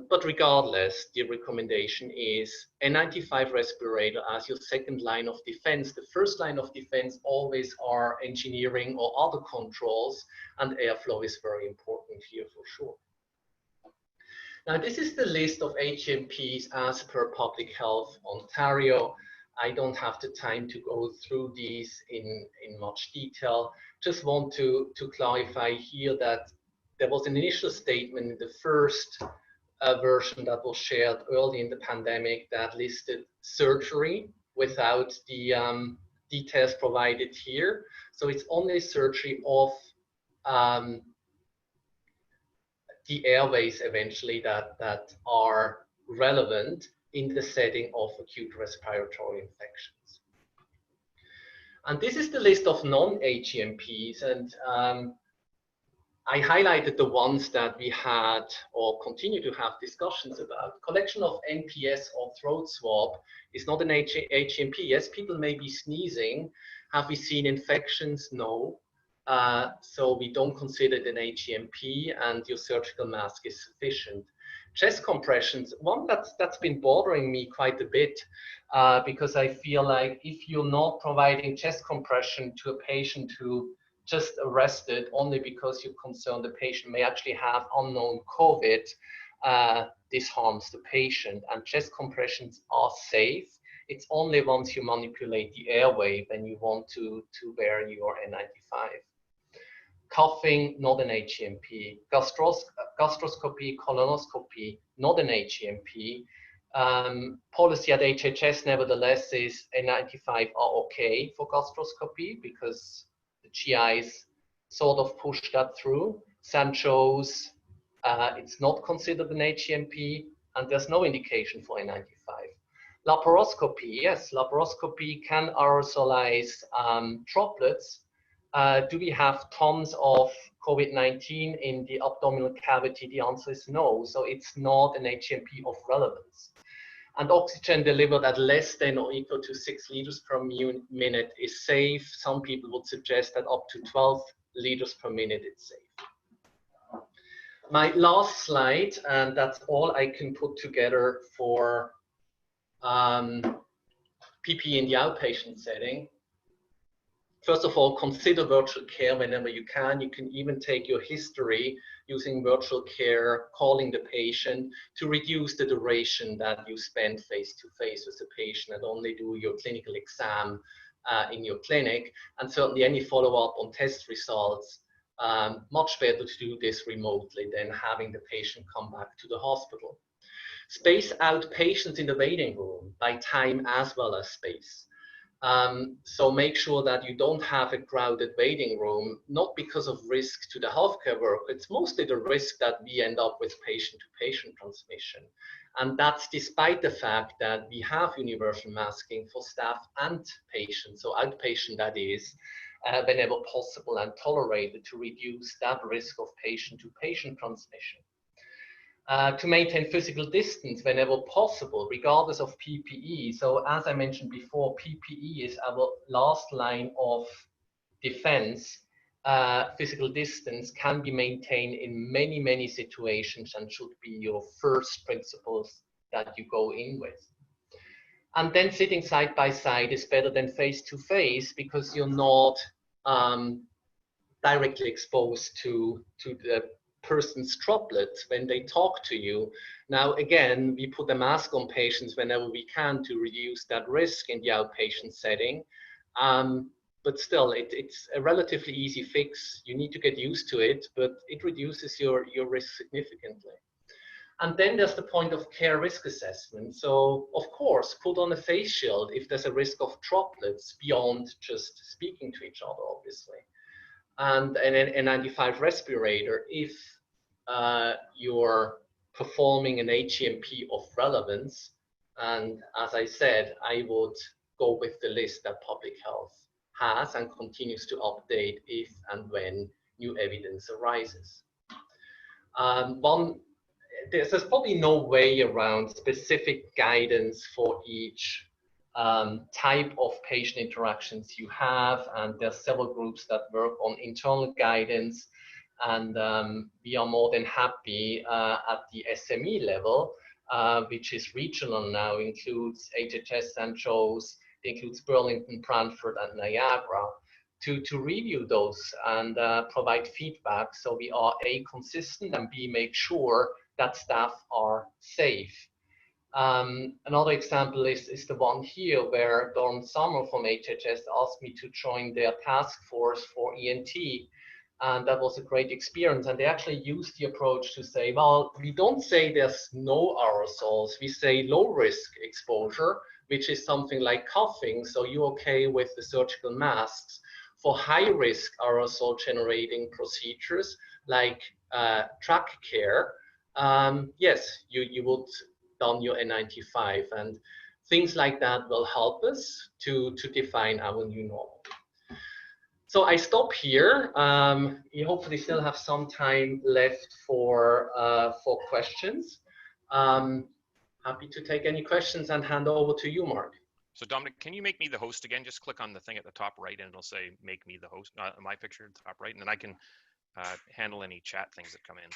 But regardless, the recommendation is N95 respirator as your second line of defense. The first line of defense always are engineering or other controls, and airflow is very important here for sure. Now, this is the list of AGMPs as per Public Health Ontario. I don't have the time to go through these in much detail. Just want to clarify here that there was an initial statement in the first version that was shared early in the pandemic that listed surgery without the details provided here. So it's only surgery of the airways eventually that are relevant in the setting of acute respiratory infections. And this is the list of non-AGMPs, and I highlighted the ones that we had or continue to have discussions about. Collection of NPS or throat swab is not an AGMP. Yes, people may be sneezing. Have we seen infections? No. So we don't consider it an AGMP, and your surgical mask is sufficient. Chest compressions, one that's been bothering me quite a bit because I feel like if you're not providing chest compression to a patient who just arrested only because you're concerned the patient may actually have unknown COVID, this harms the patient. And chest compressions are safe. It's only once you manipulate the airway when you want to wear your N95. Coughing, not an AGMP. Gastroscopy, colonoscopy, not an AGMP. Policy at HHS, nevertheless, is N95 are okay for gastroscopy because the GIs sort of push that through. SAM shows it's not considered an AGMP, and there's no indication for N95. Laparoscopy, yes, laparoscopy can aerosolize droplets. Do we have tons of COVID-19 in the abdominal cavity? The answer is no. So it's not an AGMP of relevance. And oxygen delivered at less than or equal to 6 liters per minute is safe. Some people would suggest that up to 12 liters per minute it's safe. My last slide, and that's all I can put together for PPE in the outpatient setting. First of all, consider virtual care whenever you can. You can even take your history, using virtual care, calling the patient to reduce the duration that you spend face-to-face with the patient and only do your clinical exam in your clinic. And certainly any follow-up on test results, much better to do this remotely than having the patient come back to the hospital. Space out patients in the waiting room by time as well as space. So make sure that you don't have a crowded waiting room, not because of risk to the healthcare worker. It's mostly the risk that we end up with patient-to-patient transmission. And that's despite the fact that we have universal masking for staff and patients, so outpatient that is, whenever possible and tolerated to reduce that risk of patient-to-patient transmission. To maintain physical distance whenever possible, regardless of PPE. So as I mentioned before, PPE is our last line of defense. Physical distance can be maintained in many, many situations and should be your first principles that you go in with. And then sitting side by side is better than face to face because you're not directly exposed to the person's droplets when they talk to you. Now, again, we put a mask on patients whenever we can to reduce that risk in the outpatient setting. But still, it's a relatively easy fix. You need to get used to it, but it reduces your risk significantly. And then there's the point of care risk assessment. So, of course, put on a face shield if there's a risk of droplets beyond just speaking to each other, obviously. And an N95 respirator if you're performing an AGMP of relevance. And as I said, I would go with the list that public health has and continues to update if and when new evidence arises. There's probably no way around specific guidance for each type of patient interactions you have, and there's several groups that work on internal guidance, and we are more than happy at the SME level, which is regional now, includes HHS St. Joe's, includes Burlington, Brantford, and Niagara, to review those and provide feedback so we are A, consistent, and B, make sure that staff are safe. Another example is the one here where Dawn Summer from HHS asked me to join their task force for ENT, and that was a great experience. And they actually used the approach to say, well, we don't say there's no aerosols, we say low risk exposure, which is something like coughing, so you're okay with the surgical masks. For high risk aerosol generating procedures like track care, yes, you would done your N95, and things like that will help us to define our new normal. So I stop here. You hopefully still have some time left for questions. Happy to take any questions and hand over to you, Mark. So Dominic, can you make me the host again? Just click on the thing at the top right and it'll say make me the host, my picture at the top right, and then I can handle any chat things that come in.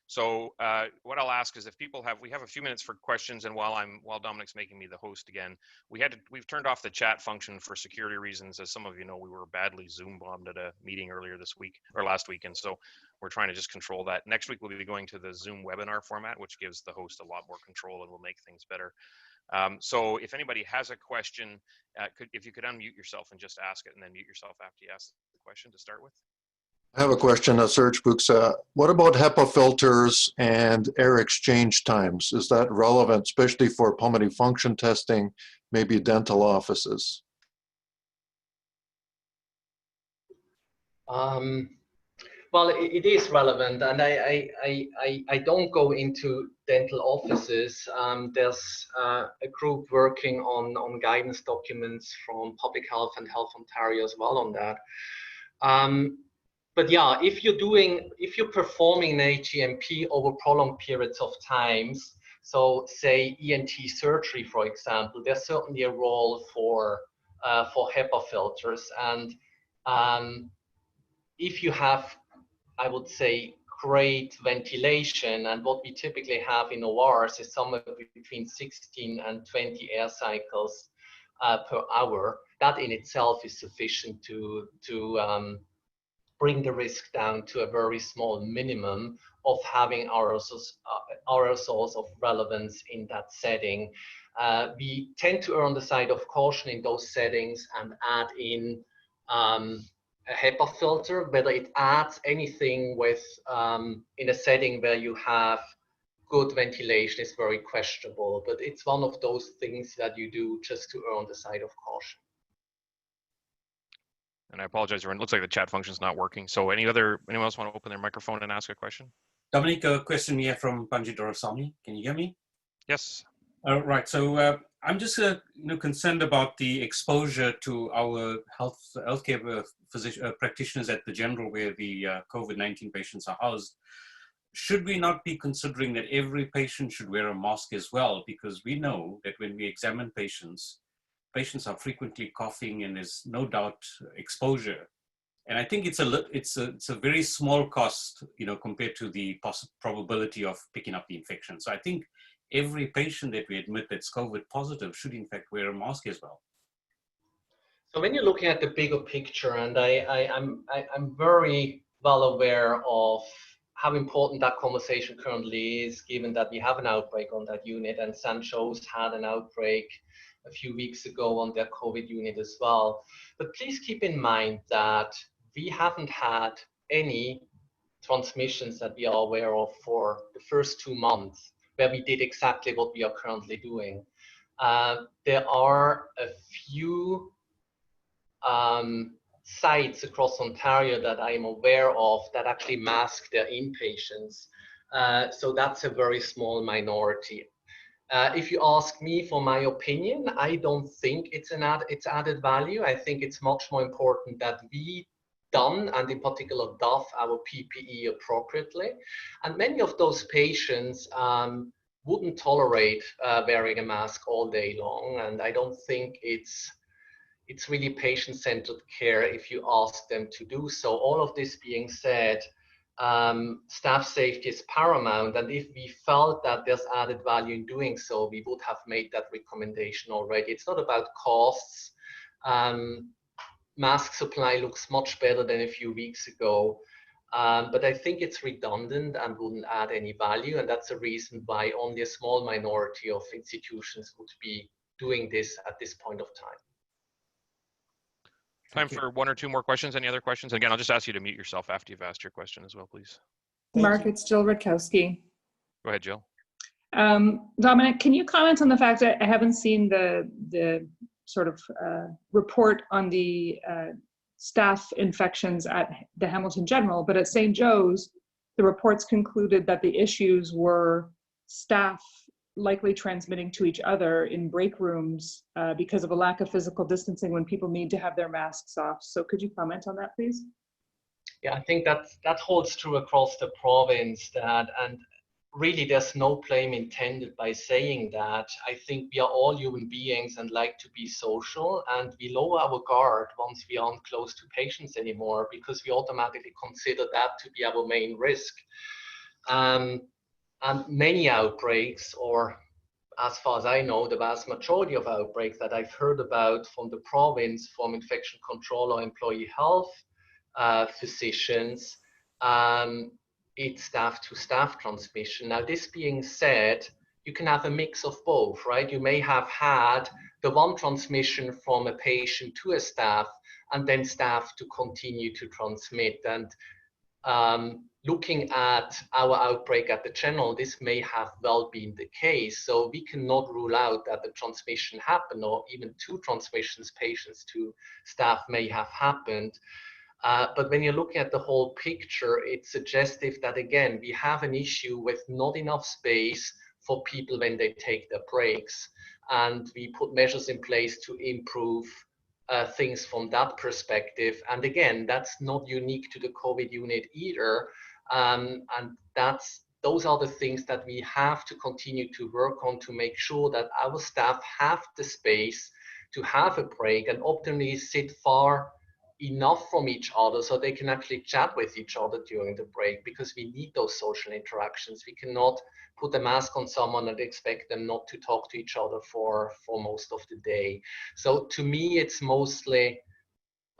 So what I'll ask is if people we have a few minutes for questions, and while Dominic's making me the host again, we've turned off the chat function for security reasons. As some of you know, we were badly Zoom bombed at a meeting earlier this week or last week, and so we're trying to just control that. Next week we'll be going to the Zoom webinar format, which gives the host a lot more control and will make things better. So if anybody has a question, if you could unmute yourself and just ask it, and then mute yourself after you ask the question to start with. I have a question, Serge Books. What about HEPA filters and air exchange times? Is that relevant, especially for pulmonary function testing, maybe dental offices? Well, it is relevant, and I don't go into dental offices. There's a group working on guidance documents from Public Health and Health Ontario as well on that. But yeah, if you're performing an AGMP over prolonged periods of times, so say ENT surgery, for example, there's certainly a role for HEPA filters. And if you have, I would say, great ventilation, and what we typically have in ORs is somewhere between 16 and 20 air cycles per hour, that in itself is sufficient to bring the risk down to a very small minimum of having aerosols of relevance in that setting. We tend to err on the side of caution in those settings and add in a HEPA filter. Whether it adds anything with in a setting where you have good ventilation is very questionable, but it's one of those things that you do just to err on the side of caution. And I apologize, everyone. It looks like the chat function is not working. So anyone else want to open their microphone and ask a question? Dominic, a question here from Banji Dorasamy. Can you hear me? Yes. Right. So I'm just concerned about the exposure to our healthcare practitioners at the general where the COVID-19 patients are housed. Should we not be considering that every patient should wear a mask as well? Because we know that when we examine patients, patients are frequently coughing and there's no doubt exposure. And I think it's a very small cost, compared to the probability of picking up the infection. So I think every patient that we admit that's COVID positive should in fact wear a mask as well. So when you're looking at the bigger picture, and I'm very well aware of how important that conversation currently is, given that we have an outbreak on that unit, and St. Joe's had an outbreak a few weeks ago on their COVID unit as well. But please keep in mind that we haven't had any transmissions that we are aware of for the first 2 months, where we did exactly what we are currently doing. There are a few sites across Ontario that I am aware of that actually mask their inpatients. So that's a very small minority. If you ask me for my opinion, I don't think it's added value. I think it's much more important that we done, and in particular doff our PPE appropriately. And many of those patients wouldn't tolerate wearing a mask all day long, and I don't think it's really patient-centered care if you ask them to do so. All of this being said, staff safety is paramount, and if we felt that there's added value in doing so, we would have made that recommendation already. It's not about costs. Mask supply looks much better than a few weeks ago, but I think it's redundant and wouldn't add any value, and that's a reason why only a small minority of institutions would be doing this at this point of time. Time for 1 or 2 more questions. Any other questions? Again, I'll just ask you to mute yourself after you've asked your question as well, please. Mark, it's Jill Rutkowski. Go ahead, Jill. Dominic, can you comment on the fact that I haven't seen the sort of report on the staff infections at the Hamilton General, but at St. Joe's, the reports concluded that the issues were staff likely transmitting to each other in break rooms because of a lack of physical distancing when people need to have their masks off. So could you comment on that, please? Yeah, I think that holds true across the province, and really there's no blame intended by saying that. I think we are all human beings and like to be social, and we lower our guard once we aren't close to patients anymore because we automatically consider that to be our main risk. And many outbreaks, or as far as I know, the vast majority of outbreaks that I've heard about from the province, from infection control or employee health physicians, it's staff-to-staff transmission. Now, this being said, you can have a mix of both, right? You may have had the one transmission from a patient to a staff, and then staff to continue to transmit. And looking at our outbreak at the General, this may have well been the case. So we cannot rule out that the transmission happened, or even 2 transmissions, patients to staff, may have happened. But when you're looking at the whole picture, it's suggestive that, again, we have an issue with not enough space for people when they take their breaks. And we put measures in place to improve things from that perspective. And again, that's not unique to the COVID unit either. And those are the things that we have to continue to work on to make sure that our staff have the space to have a break and optimally sit far enough from each other so they can actually chat with each other during the break, because we need those social interactions. We cannot put a mask on someone and expect them not to talk to each other for most of the day. So to me, it's mostly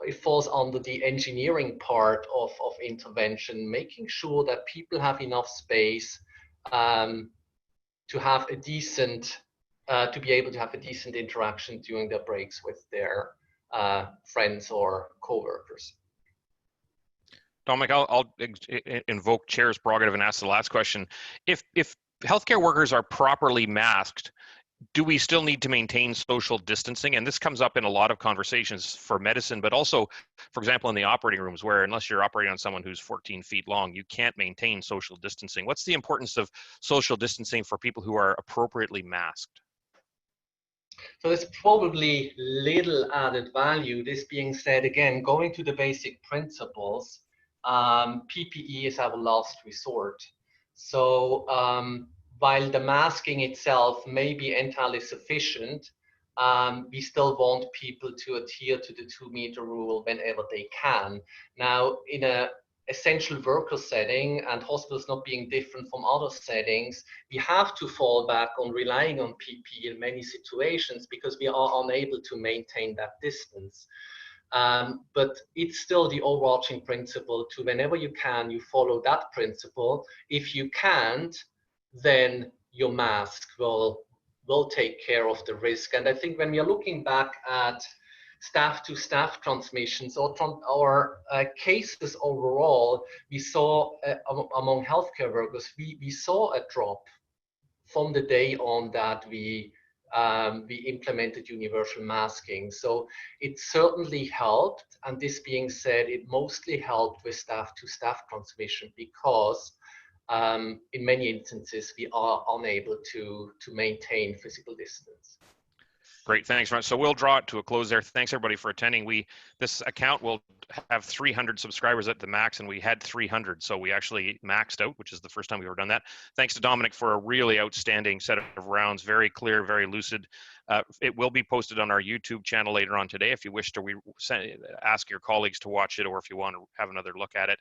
it falls under the engineering part of intervention, making sure that people have enough space to have a decent, to be able to have a decent interaction during their breaks with their friends or co-workers. Dominic, I'll invoke Chair's prerogative and ask the last question. If healthcare workers are properly masked, do we still need to maintain social distancing? And this comes up in a lot of conversations for medicine, but also, for example, in the operating rooms, where unless you're operating on someone who's 14 feet long, you can't maintain social distancing. What's the importance of social distancing for people who are appropriately masked? So there's probably little added value. This being said, again, going to the basic principles, PPE is our last resort. So while the masking itself may be entirely sufficient, we still want people to adhere to the 2-meter rule whenever they can. Now, in an essential worker setting, and hospitals not being different from other settings, we have to fall back on relying on PPE in many situations because we are unable to maintain that distance. But it's still the overarching principle to, whenever you can, you follow that principle. If you can't, then your mask will take care of the risk. And I think when we are looking back at staff-to-staff transmissions or cases overall, we saw among healthcare workers, we saw a drop from the day on that we implemented universal masking. So it certainly helped. And this being said, it mostly helped with staff-to-staff transmission because in many instances, we are unable to maintain physical distance. Great, thanks, Ron. So we'll draw it to a close there. Thanks everybody for attending. This account will have 300 subscribers at the max, and we had 300, so we actually maxed out, which is the first time we've ever done that. Thanks to Dominic for a really outstanding set of rounds, very clear, very lucid. It will be posted on our YouTube channel later on today if you wish to ask your colleagues to watch it, or if you want to have another look at it.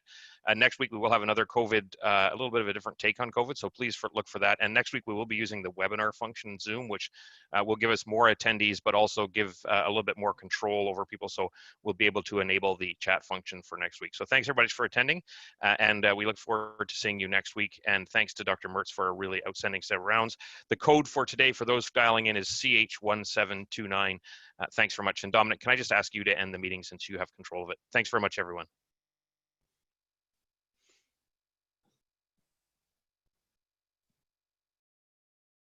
Next week we will have another COVID, a little bit of a different take on COVID, so please look for that. And next week we will be using the webinar function in Zoom, which will give us more attendees, but also give a little bit more control over people, so we'll be able to enable the chat function for next week. So thanks everybody for attending, and we look forward to seeing you next week. And thanks to Dr. Mertz for a really outstanding set of rounds. The code for today for those dialing in is CH1729. Thanks very much. And Dominic, can I just ask you to end the meeting since you have control of it? Thanks very much, everyone.